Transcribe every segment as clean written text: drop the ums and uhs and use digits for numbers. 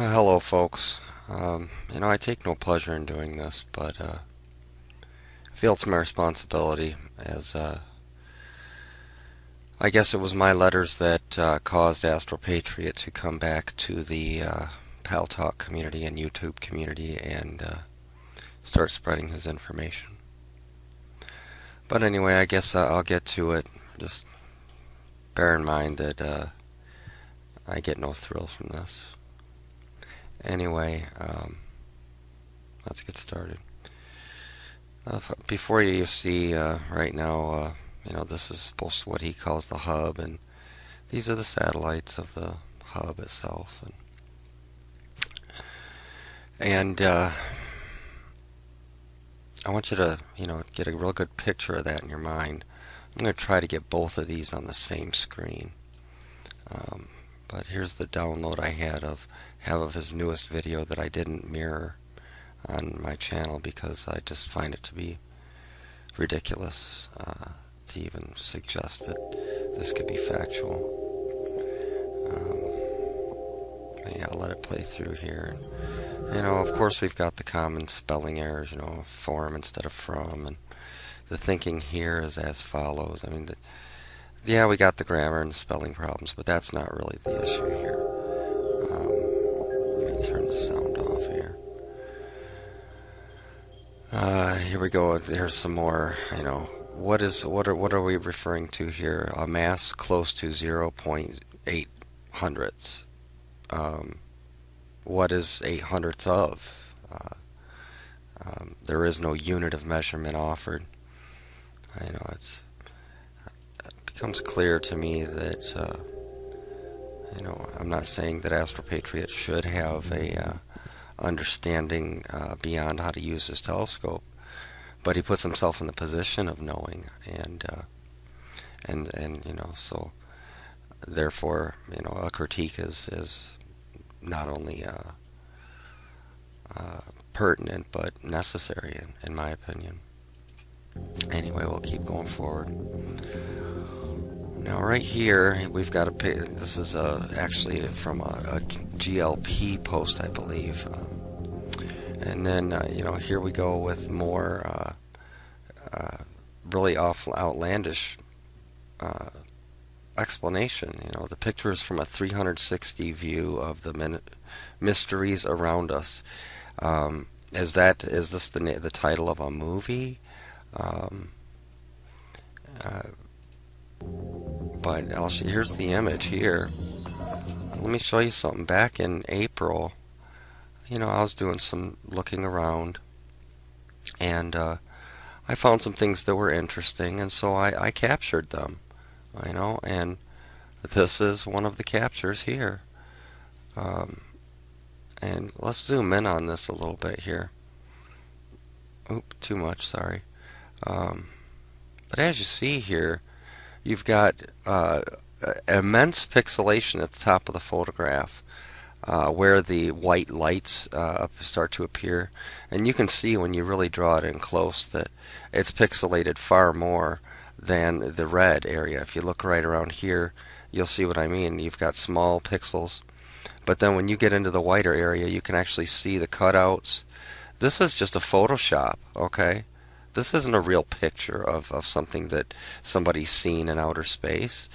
Hello, folks. I take no pleasure in doing this, but I feel it's my responsibility, as I guess it was my letters that caused Astrolpatriot to come back to the Pal Talk community and YouTube community and start spreading his information. But anyway, I guess I'll get to it. Just bear in mind that I get no thrills from this. Anyway, let's get started. Before you see right now, this is supposed to what he calls the hub, and these are the satellites of the hub itself. And I want you to, get a real good picture of that in your mind. I'm going to try to get both of these on the same screen. But here's the download I have of his newest video that I didn't mirror on my channel because I just find it to be ridiculous to even suggest that this could be factual. Yeah, I'll let it play through here. Of course we've got the common spelling errors, form instead of from, and the thinking here is as follows. Yeah, we got the grammar and the spelling problems, but that's not really the issue here. Let me turn the sound off here. Here we go. There's some more. What are we referring to here? A mass close to 0.8 hundredths. What is 8 hundredths of? There is no unit of measurement offered. It becomes clear to me that I'm not saying that Astrolpatriot should have a understanding beyond how to use his telescope, but he puts himself in the position of knowing, and so therefore a critique is not only pertinent but necessary in my opinion. Anyway, we'll keep going forward. Now right here we've got a this is actually from a GLP post, I believe. And then here we go with more really awful outlandish explanation. The picture is from a 360 view of the mysteries around us. Is this the title of a movie? But here's the image here. Let me show you something. Back in April, I was doing some looking around, and I found some things that were interesting, and so I captured them. And this is one of the captures here. And let's zoom in on this a little bit here. Oop, too much, sorry. But as you see here, you've got immense pixelation at the top of the photograph, where the white lights start to appear, and you can see when you really draw it in close that it's pixelated far more than the red area. If you look right around here, you'll see what I mean. You've got small pixels, but then when you get into the whiter area, you can actually see the cutouts. This is just a Photoshop, okay? This isn't a real picture of something that somebody's seen in outer space.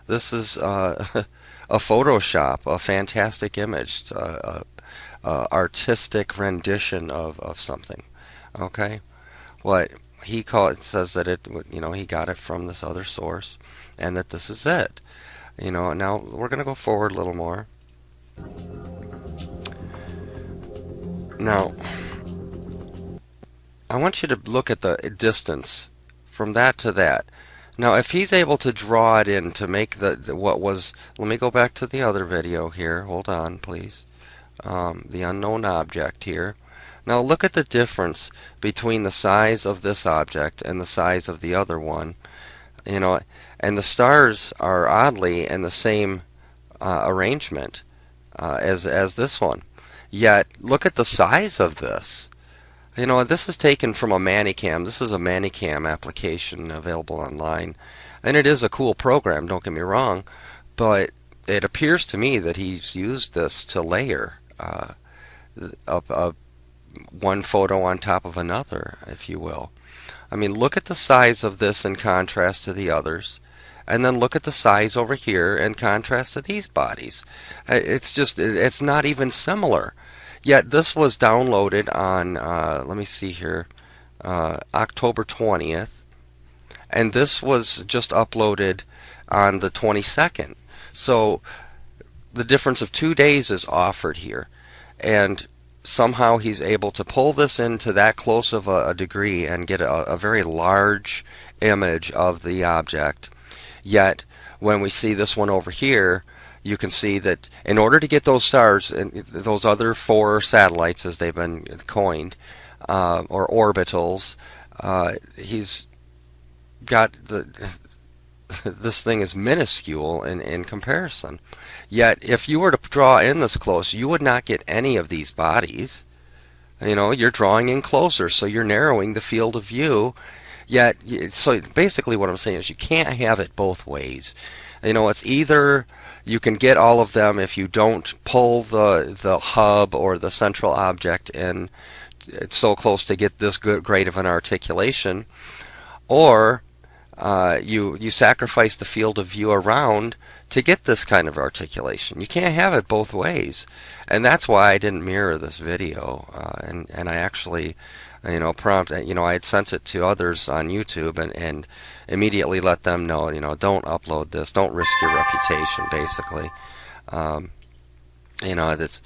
This is a Photoshop, a fantastic image, artistic rendition of something. Okay, what says that he got it from this other source, and that this is it. Now we're going to go forward a little more. Now, I want you to look at the distance from that to that. Now, if he's able to draw it in to make what was, let me go back to the other video here. Hold on, please. The unknown object here. Now, look at the difference between the size of this object and the size of the other one. And the stars are oddly in the same arrangement as this one. Yet, look at the size of this. This is taken from a Manicam. This is a Manicam application available online. And it is a cool program, don't get me wrong, but it appears to me that he's used this to layer of one photo on top of another, if you will. I mean, look at the size of this in contrast to the others, and then look at the size over here in contrast to these bodies. It's just, it's not even similar. Yet this was downloaded on, let me see here, October 20th, and this was just uploaded on the 22nd. So the difference of 2 days is offered here, and somehow he's able to pull this into that close of a degree and get a very large image of the object. Yet when we see this one over here, you can see that in order to get those stars and those other 4 satellites, as they've been coined, or orbitals, he's got this thing is minuscule in comparison. Yet if you were to draw in this close, you would not get any of these bodies. You know, you're drawing in closer, so you're narrowing the field of view. Yet, so basically what I'm saying is you can't have it both ways. You know, it's either you can get all of them if you don't pull the hub or the central object in so close to get this great of an articulation, or you sacrifice the field of view around to get this kind of articulation. You can't have it both ways, and that's why I didn't mirror this video. And I actually, I had sent it to others on YouTube and immediately let them know, don't upload this, don't risk your reputation, basically. That's,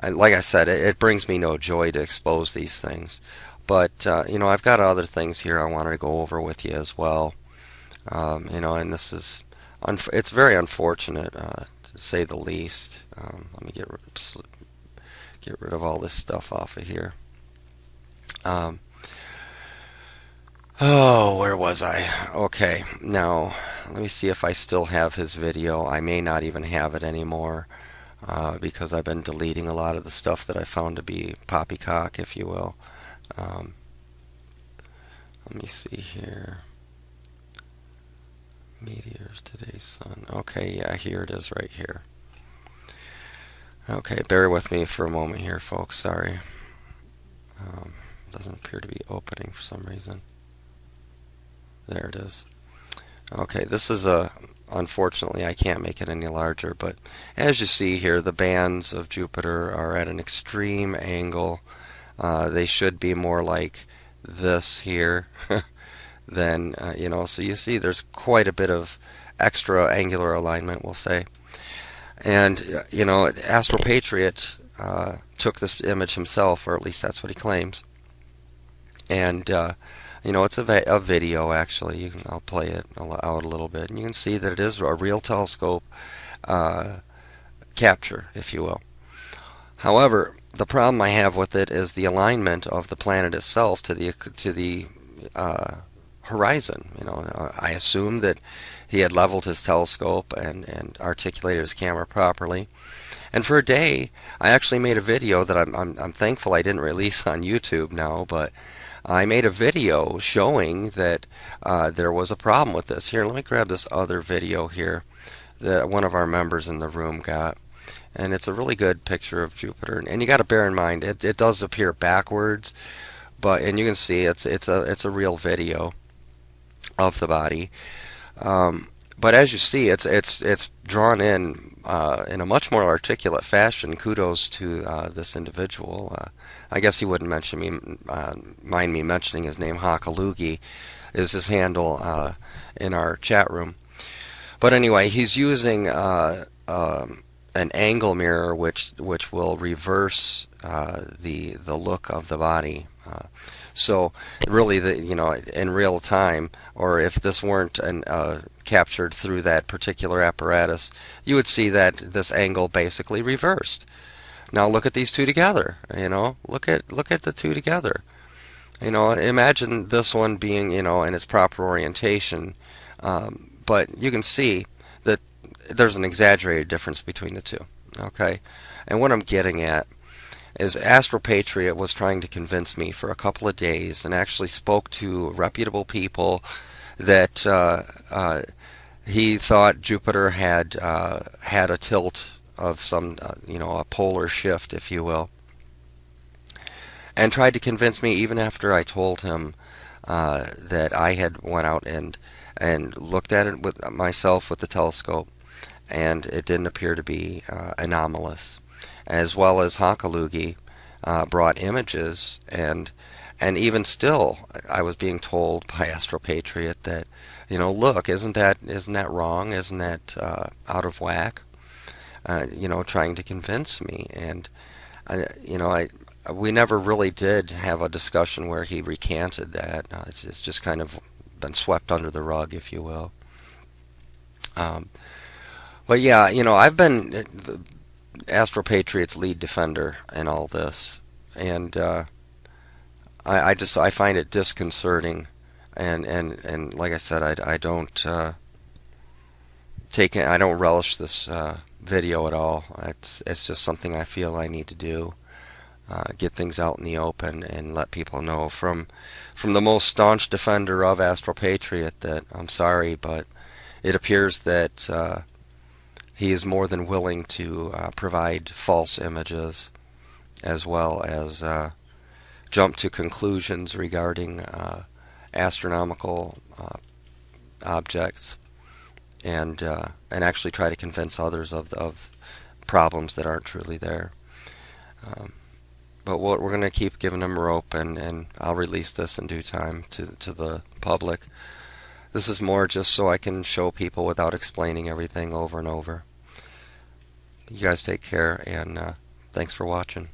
like I said, it brings me no joy to expose these things. But, I've got other things here I wanted to go over with you as well. And this is, it's very unfortunate, to say the least. Let me get rid of all this stuff off of here. Where was I? Okay, now, let me see if I still have his video. I may not even have it anymore, because I've been deleting a lot of the stuff that I found to be poppycock, if you will. Let me see here. Meteors, today's sun. Okay, yeah, here it is right here. Okay, bear with me for a moment here, folks. Sorry. Doesn't appear to be opening for some reason. There it is. Okay, this is unfortunately I can't make it any larger, but as you see here, the bands of Jupiter are at an extreme angle. They should be more like this here. Then, so you see there's quite a bit of extra angular alignment, we'll say. And, Astrolpatriot took this image himself, or at least that's what he claims. And, it's a video, actually. I'll play it out a little bit. And you can see that it is a real telescope capture, if you will. However, the problem I have with it is the alignment of the planet itself to the horizon. I assumed that he had leveled his telescope and articulated his camera properly. And for a day, I actually made a video that I'm thankful I didn't release on YouTube now, but I made a video showing that there was a problem with this. Here, let me grab this other video here that one of our members in the room got. And it's a really good picture of Jupiter. And you got to bear in mind, it does appear backwards, and you can see it's a real video of the body. But as you see, it's drawn in a much more articulate fashion. Kudos to this individual. I guess he wouldn't mind me mentioning his name. Hakalugi is his handle in our chat room. But anyway, he's using an angle mirror which will reverse the look of the body. So really, in real time, or if this weren't captured through that particular apparatus, you would see that this angle basically reversed. Now look at these two together. Look at the two together. Imagine this one being in its proper orientation, but you can see that there's an exaggerated difference between the two. Okay, and what I'm getting at is Astrolpatriot was trying to convince me for a couple of days, and actually spoke to reputable people that he thought Jupiter had a tilt of some, a polar shift, if you will, and tried to convince me even after I told him that I had went out and looked at it with myself with the telescope, and it didn't appear to be anomalous, as well as Hakalugi brought images, and even still, I was being told by Astropatriot that, look, isn't that wrong? Isn't that out of whack? Trying to convince me, and we never really did have a discussion where he recanted that. It's just kind of been swept under the rug, if you will. Um, but yeah, I've been the Astropatriot's lead defender in all this, and I find it disconcerting, and like I said, I don't I don't relish this video at all. It's just something I feel I need to do. Get things out in the open and let people know from the most staunch defender of Astralpatriot that I'm sorry, but it appears that he is more than willing to provide false images, as well as jump to conclusions regarding astronomical objects, and actually try to convince others of problems that aren't truly there. Um, but we're going to keep giving them rope, and I'll release this in due time to the public. This is more just so I can show people without explaining everything over and over. You guys take care, and thanks for watching.